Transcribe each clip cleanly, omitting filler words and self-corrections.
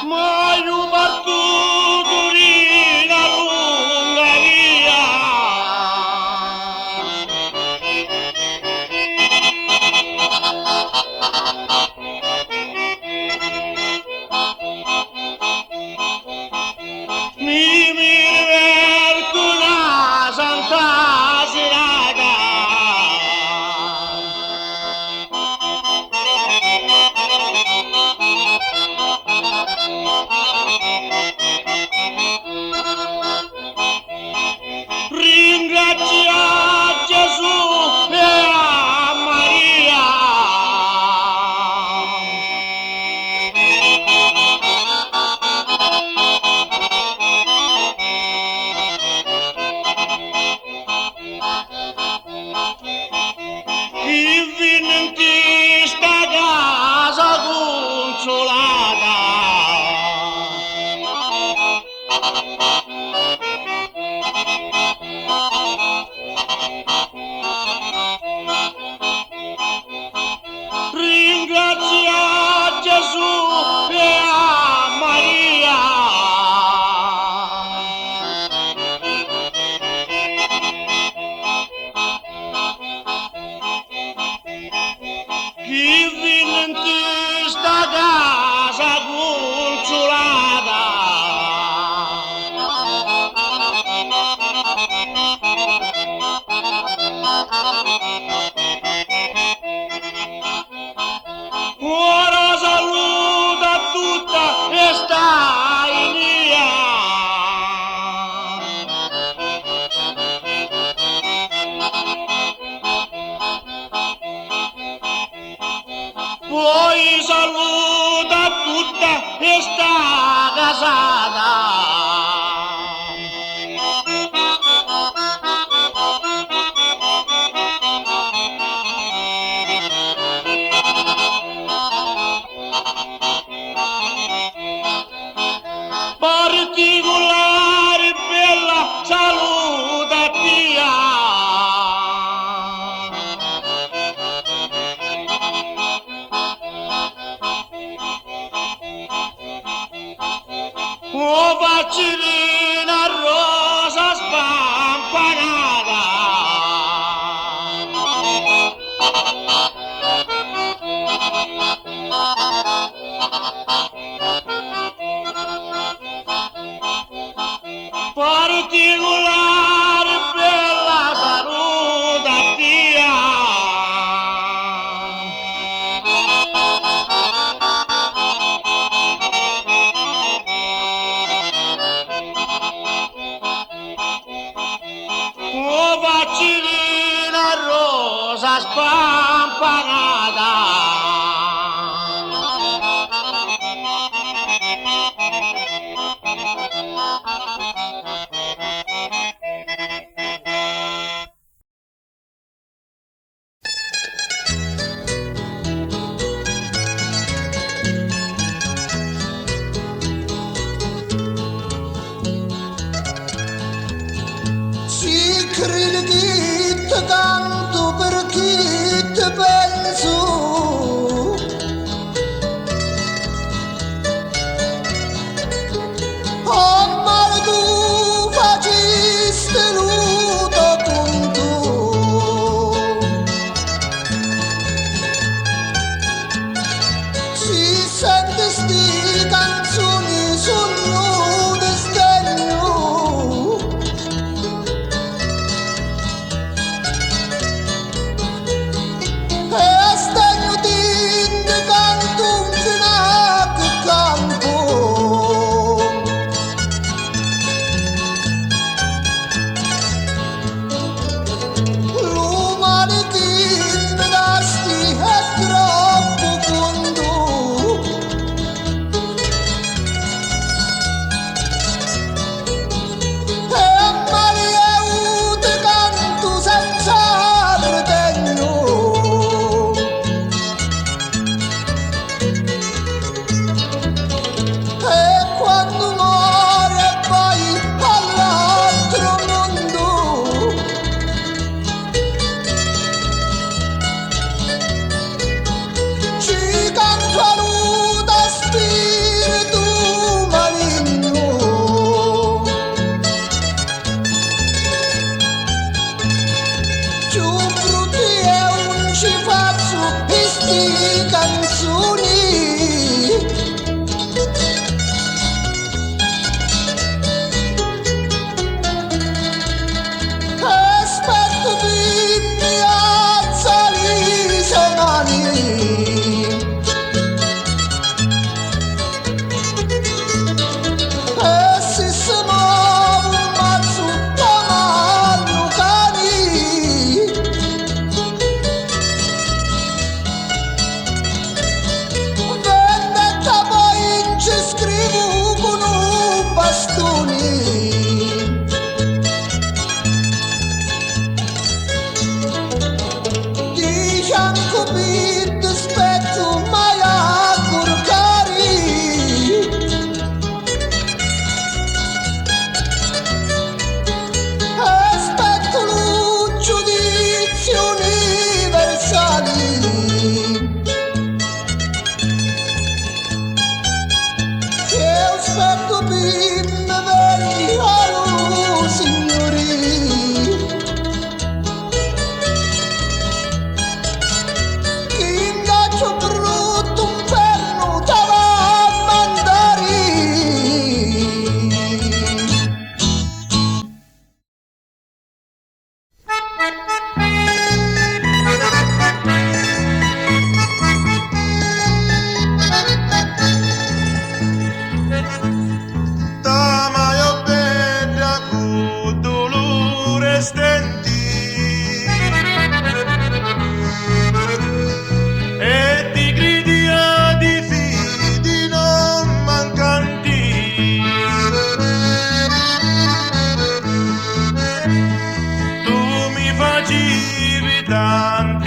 mai battuturina lunga via. Mi diverto la santa serata. Ringrazia Gesù e a Maria. Chi viene in questa casa consolata. Ringrazia Gesù e a Maria. Chi viene in questa casa consolata. Ora saluta tutta questa linea. Poi saluta tutta questa casata. Particolare bella saluta tia. Oh bacillina rosa spampanata. Particolare bella saluta tia. Oh bacillina rosa spampanata. Si crede che ti canto perché ti penso.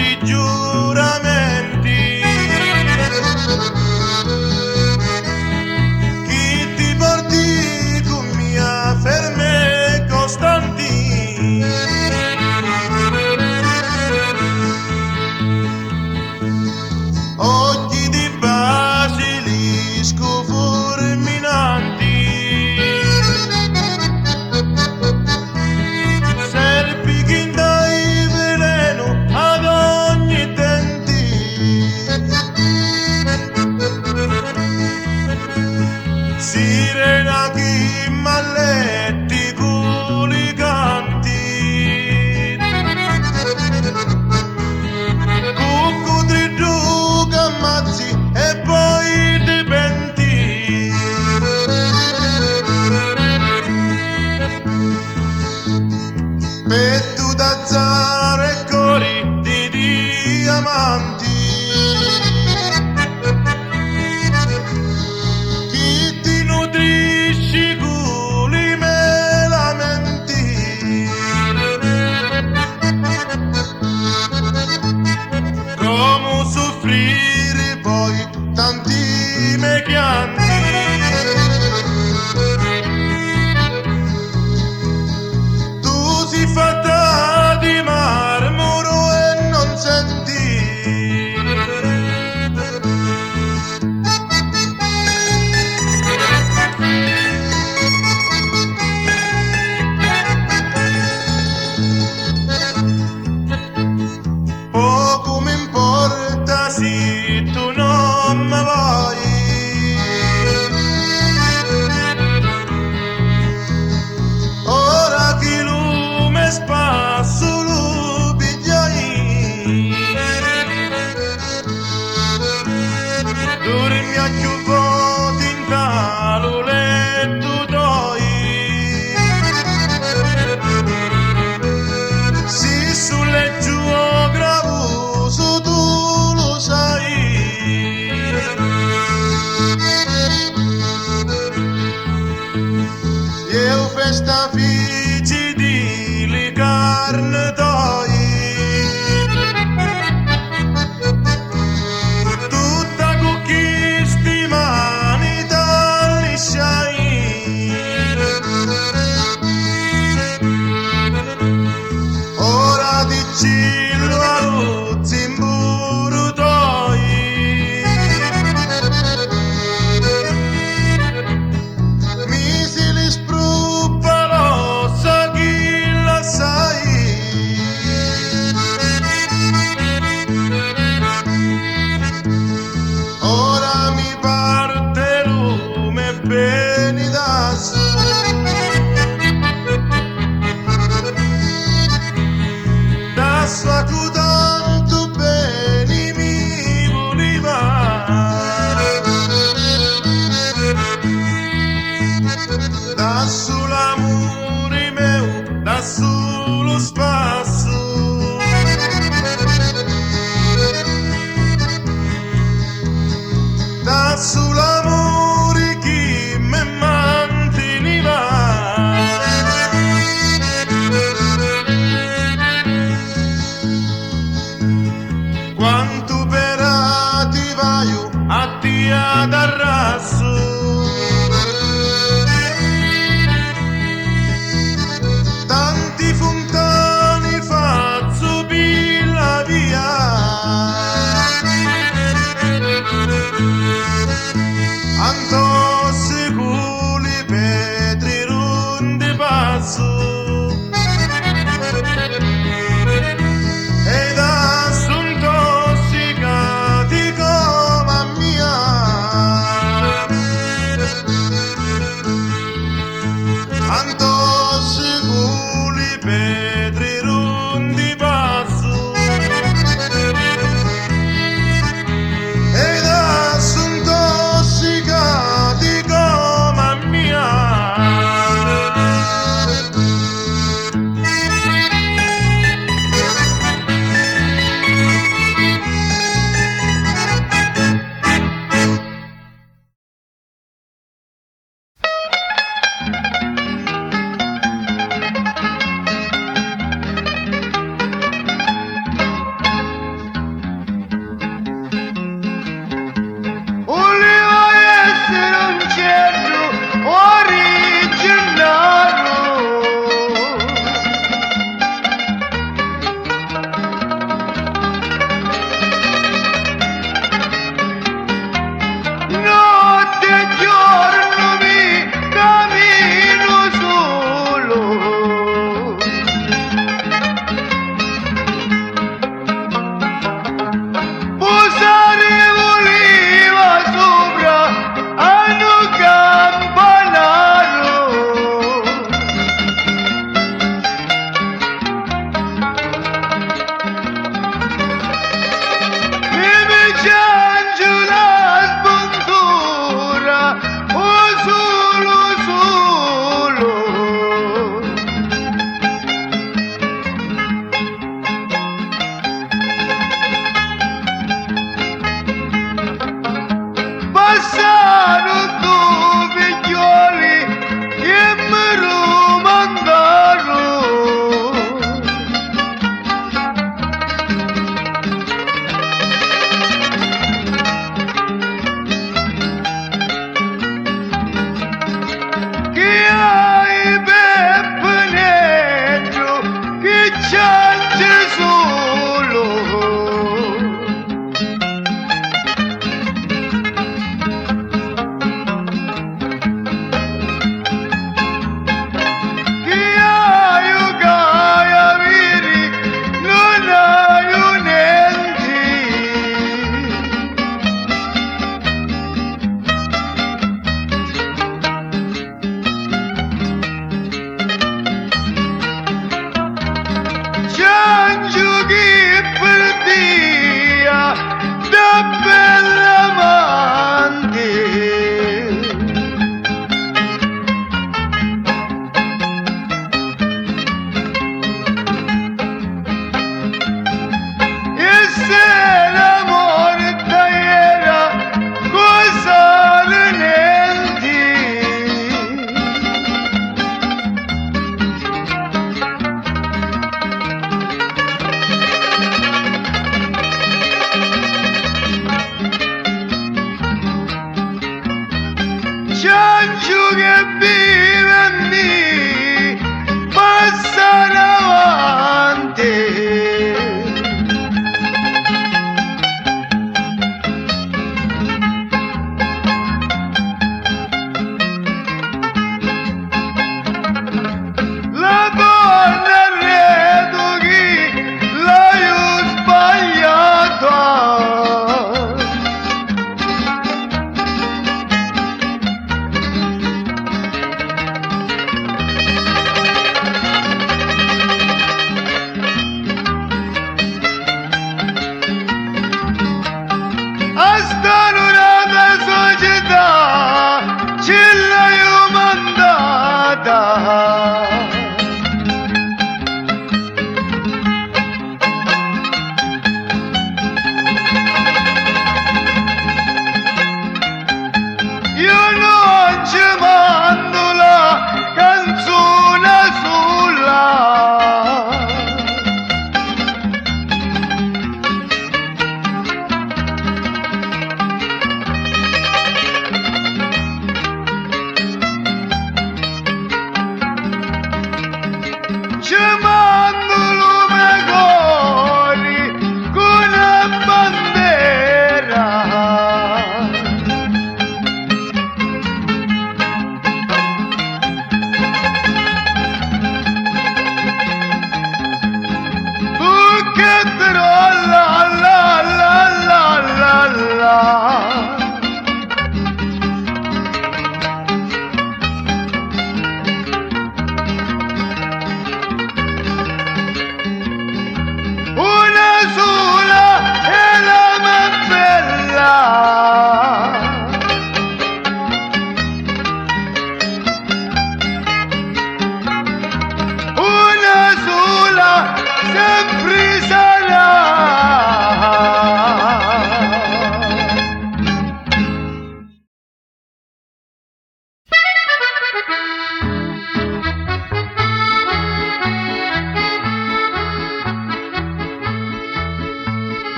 tanti giuramenti, chi ti porti con mia ferme costanti, occhi di basilisco fulminanti, serpi che dai veleno ad ogni denti, sirena chi malletti culicanti, cuccudriddu che ammazzi e poi ti penti, petto d'azzaro e cori di diamanti, chi ti nutrisci culi me lamenti, come soffrire poi tanti me chianti, tu si fatta di marmoro e non senti, poco mi importa se tu non mi vuoi, ora che lume spasso lo pigliai, dormi a chiuvoti in talo letto toi, si sulle giù gravoso tu lo sai, io festa fici di li carne toi, tutta con chi sti mani t'allisciai, ora ti cillo a luzzi in buru toi, mi si li spruppa l'ossa chi la sai, ora mi parte lume bene da su, da sua cu tanto bene mi voleva, da sull'amore meu, da sullo spasso, da sull'amore chi me manteneva, quanto per ti vaio a ti ad arrasso, tanti fontani fazzo pilla via, anto siculi petri rundi passo, e da son tossi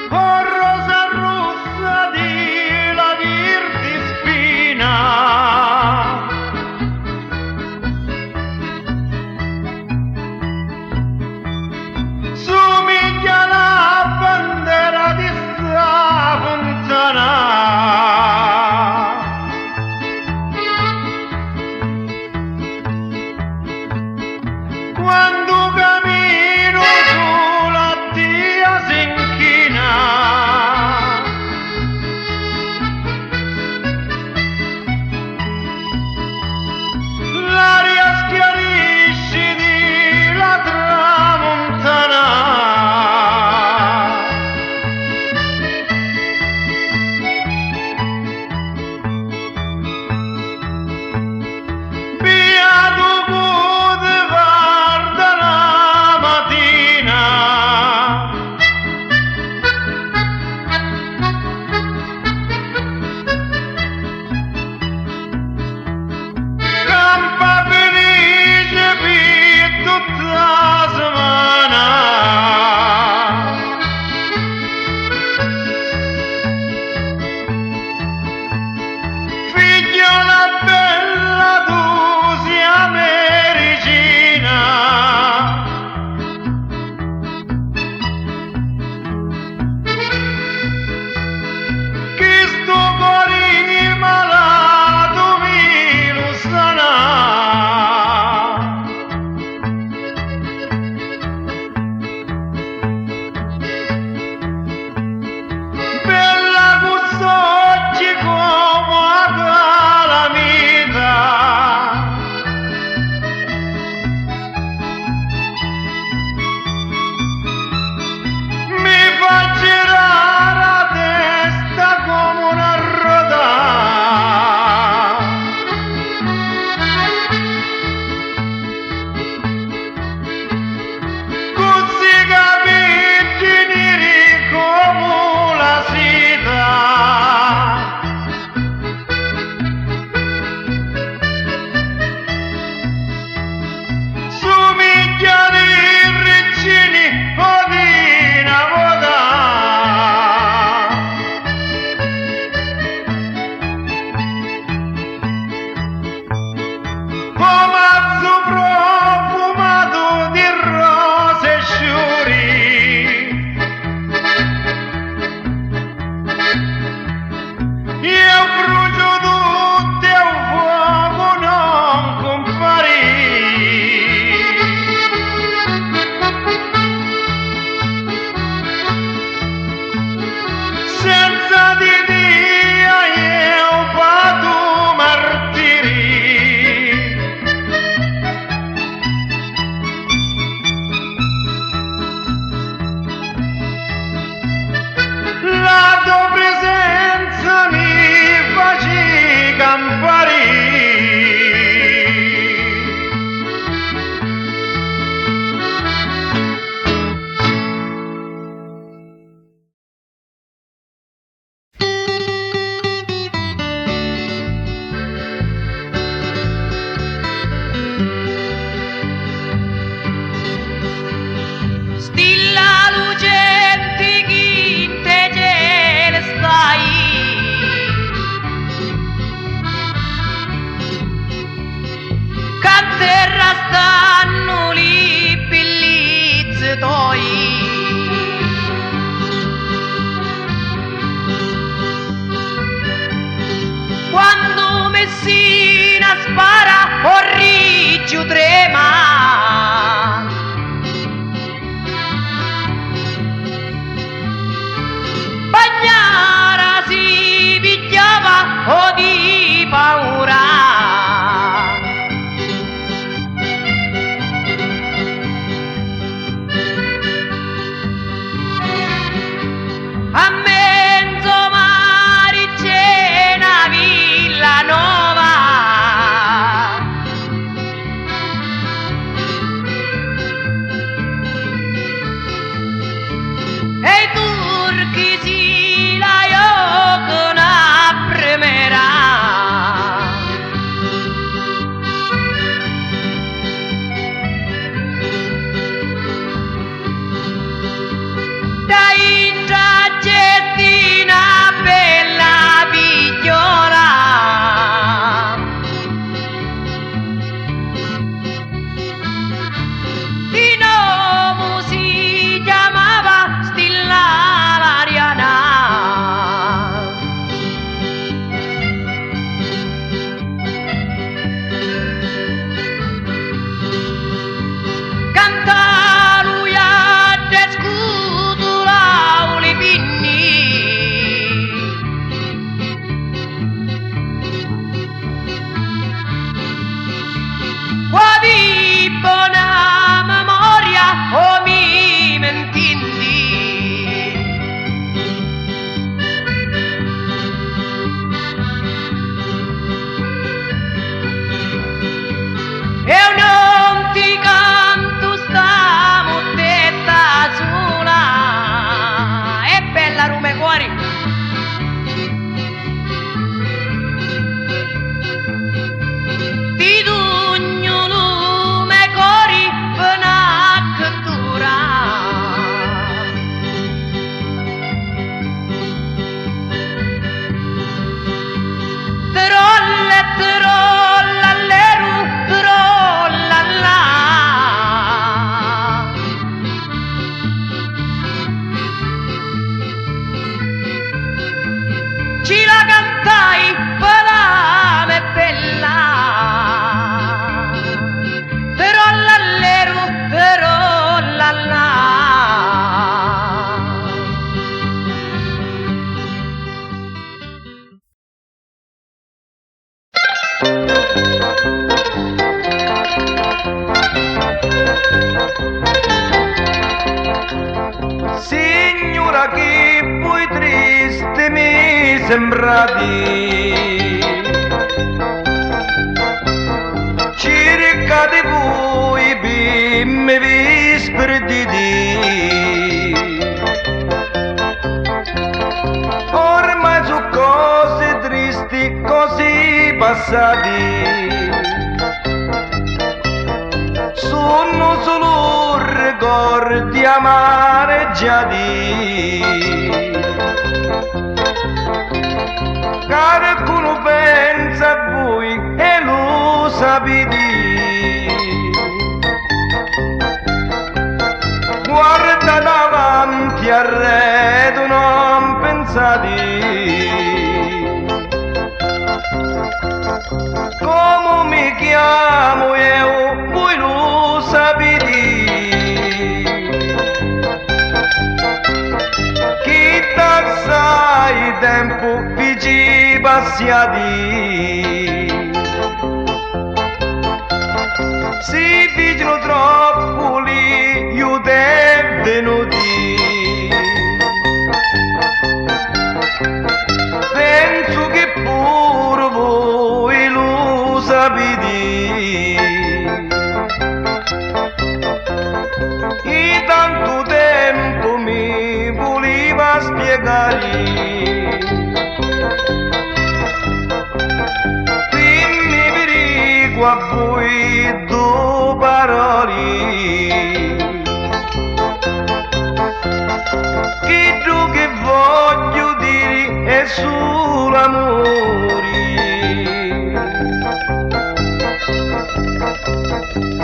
oh rosa rossa di la virti spina, somiglia la bandera di sta fontana. Quando cammino sulla via si inchina, l'aria schiarisce di la tramontana. Beato Boulevard la mattina, campa felice per tutta la settimana. Figliola bella, tu sia medicina, che sto cuore malato mi lo sana. Bella custoggi come a calamita, mi fa girare la testa come una ruota. Così capiti neri come la seta, somigliano i regini o di una volta. Pomazzo profumato di rose e sciuri, io brucio tutti e un fuoco non comparì. Senza di Dio io vado martiri. La tua presenza mi face campari. Stilla lucenti chi te cielo stai, che terra stanno li bellizzi toi. Quando Messina spara o Riggio trema, Bagnara si pigliava o di paura. A mezzo mare c'è una villa nuova, tristi mi sembrati, circa di voi mi vi sperditi. Ormai su cose tristi così passati, sono solo ricordi amareggiati. Qualcuno pensa a voi e lo sapete, guarda davanti al redo, non pensate. Come mi chiamo io, voi lo sapete. Chi sai tempo vi ci passiati, si vicino troppo lì, io te venuti. Penso che pure voi lo sapete. E tanto tempo mi voleva spiegare, dimmi verico a voi due parole, che tu che voglio dire è solo amore.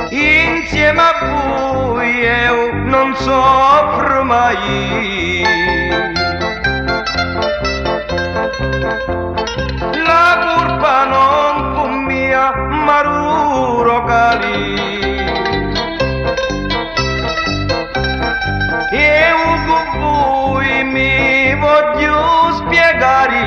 Insieme a voi io non soffro mai, la colpa non fu mia ma loro cari. Io con voi mi voglio spiegare.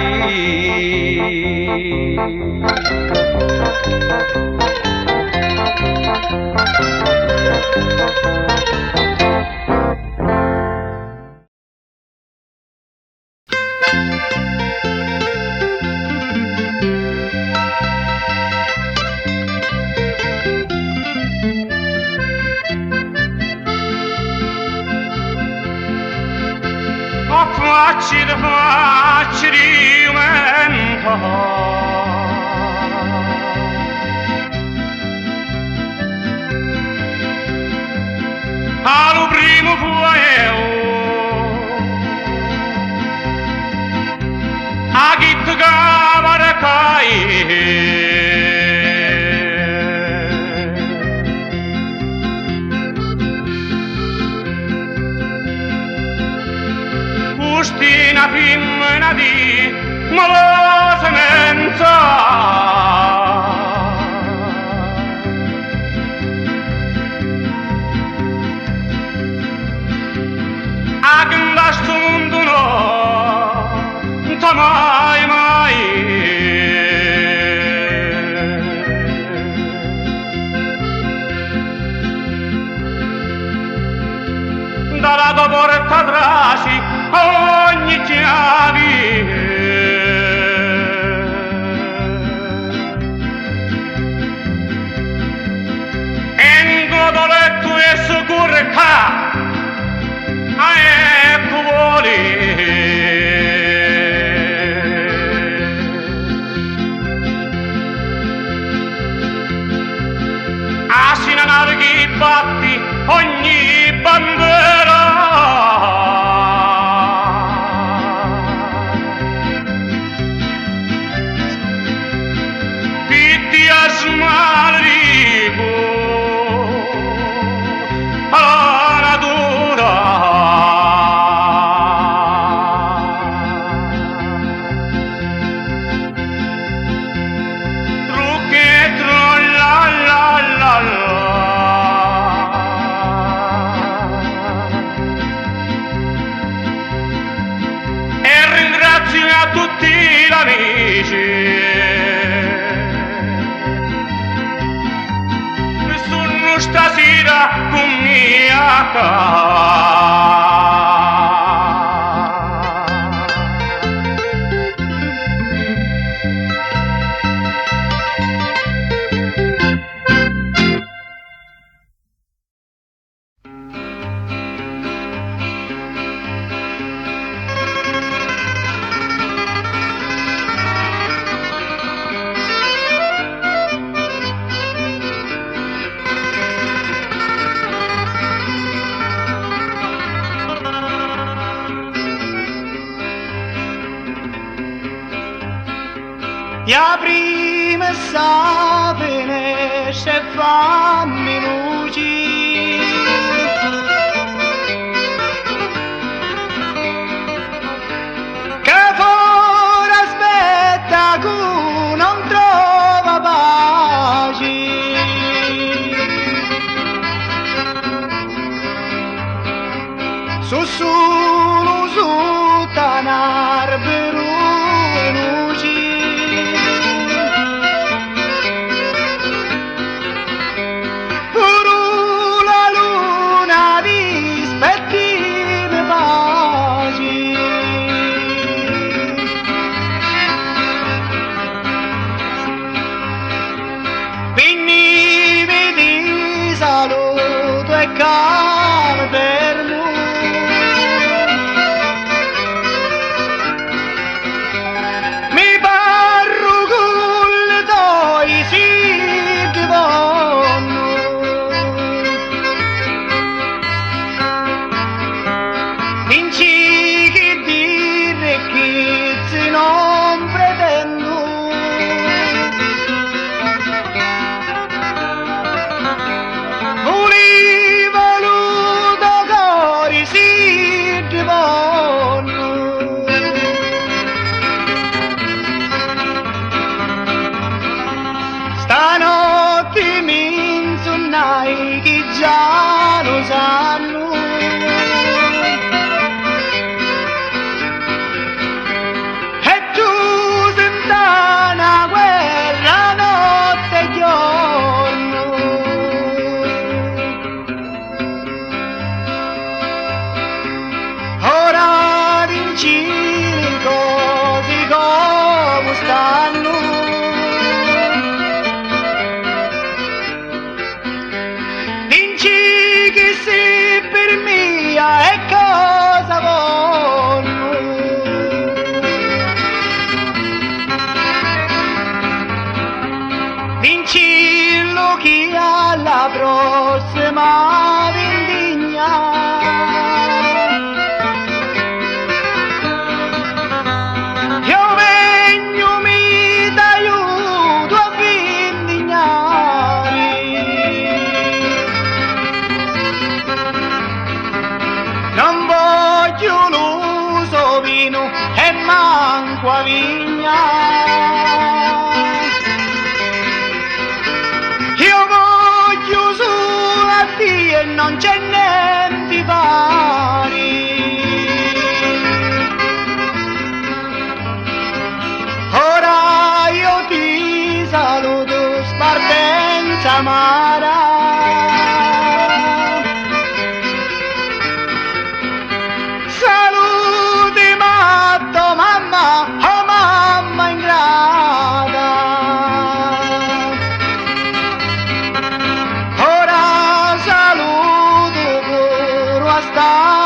Facci riumento, allo primo fuoco, a chi ti cavare cai. Ustina femmina di malosa mensa, a che da sto mondo non t'ha mai mai. Dalla tua porta traci ogni chiave, entro da letto e sicurezza, ecco vuole. Asina nave che batti ogni bandera, stasera con mia casa. Ja prima sa finesce e fammi luci. Che fuori aspetta che non trova pace. Sussurro su tanar per luci. Pure la luna dispettina pace. Venimi di saluto e calma per noi. Vinci che dire che se non pretendo. Volevo voluto cori si divonno. Stanotte mi insonnai che già lo sanno. Ora dici così come stanno. Dici che se per mia è cosa voglio. Dici lo che alla prossima vendigna. Non voglio l'uso vino e manco a vigna. Io voglio solo a Dio e non c'è niente pari. Ora io ti saluto spartenza amara. Saluti matto mamma, oh mamma ingrata. Ora saluto pure a sta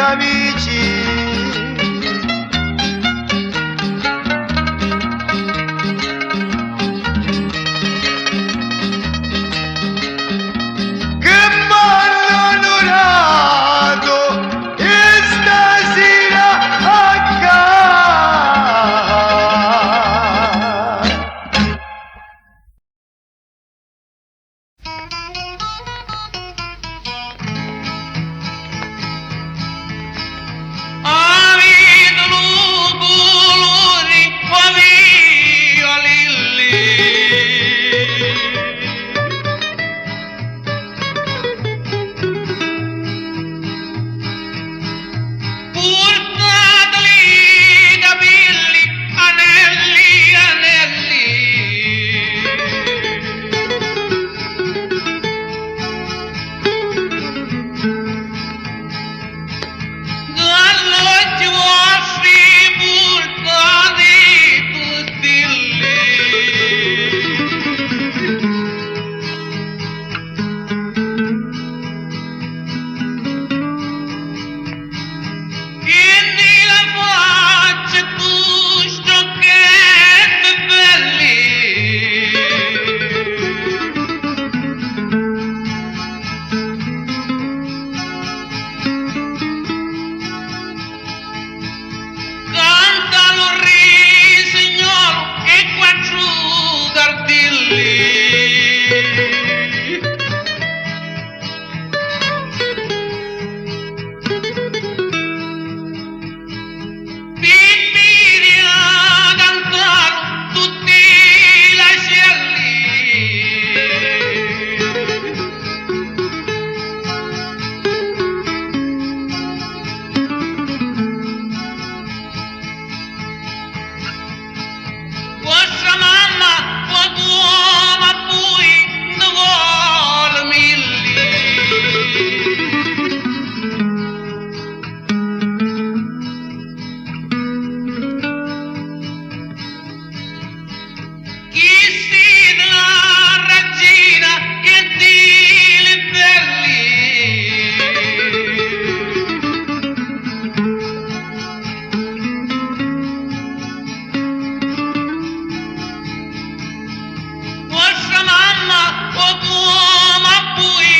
nemici. Che m'hanno onorato e stasera a casa. Avete colori via lilli. Portateli capelli, anelli, anelli. Dall'occhi vostri portati tutti lì. Quindi la faccia tu stocchetti belli. Cantano signor e quattro cartilli. Pittini a cantare tutti lacelli. Vostra mamma, tua ma poi ne vuole milli. Chi siete la regina e di belli. Vostra mamma, ma poi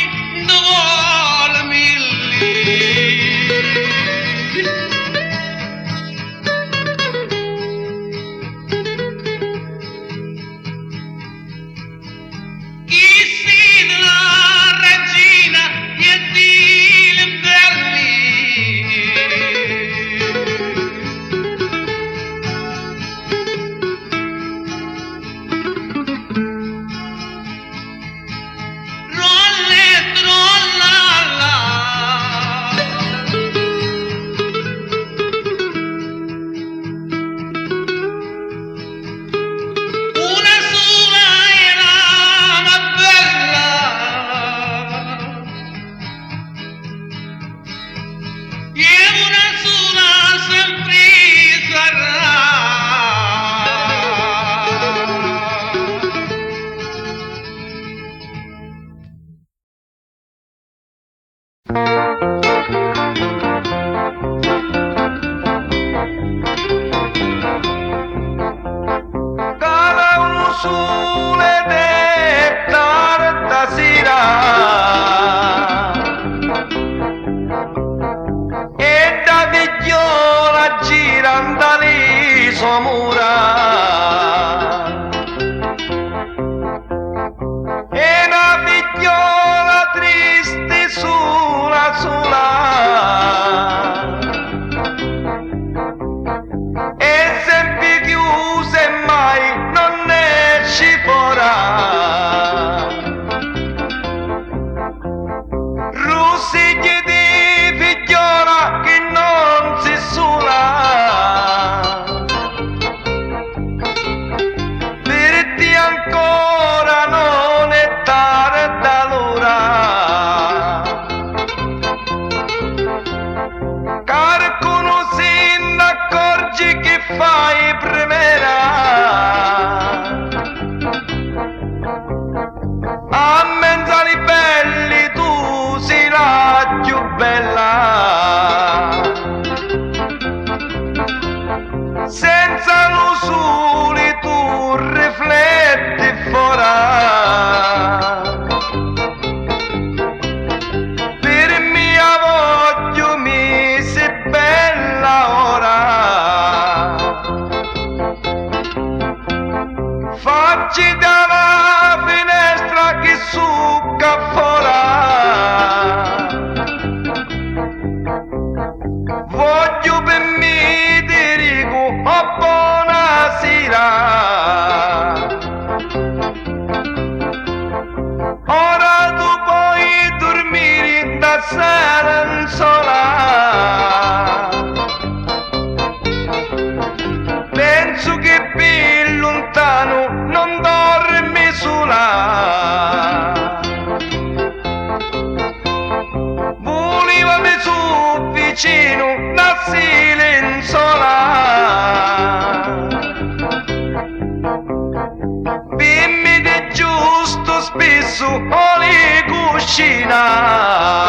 ne vuole milli. Chi siete la regina e di belli. Rolle, trollala. Una sola era ma bella. E una sola sempre sarà. Cala uno sole de tarda sera e da vigliola girandali sua mura e una vigliola triste sola sola e sempre chiuse mai non esci Facci dalla finestra che succa fuori. Voglio per me ti dico oh, buonasera. Ora tu puoi dormire da sera sola. Penso che più lontano non dormi sola. Volevami su vicino da silenzola. Dimmi che giusto spesso ho le cucina.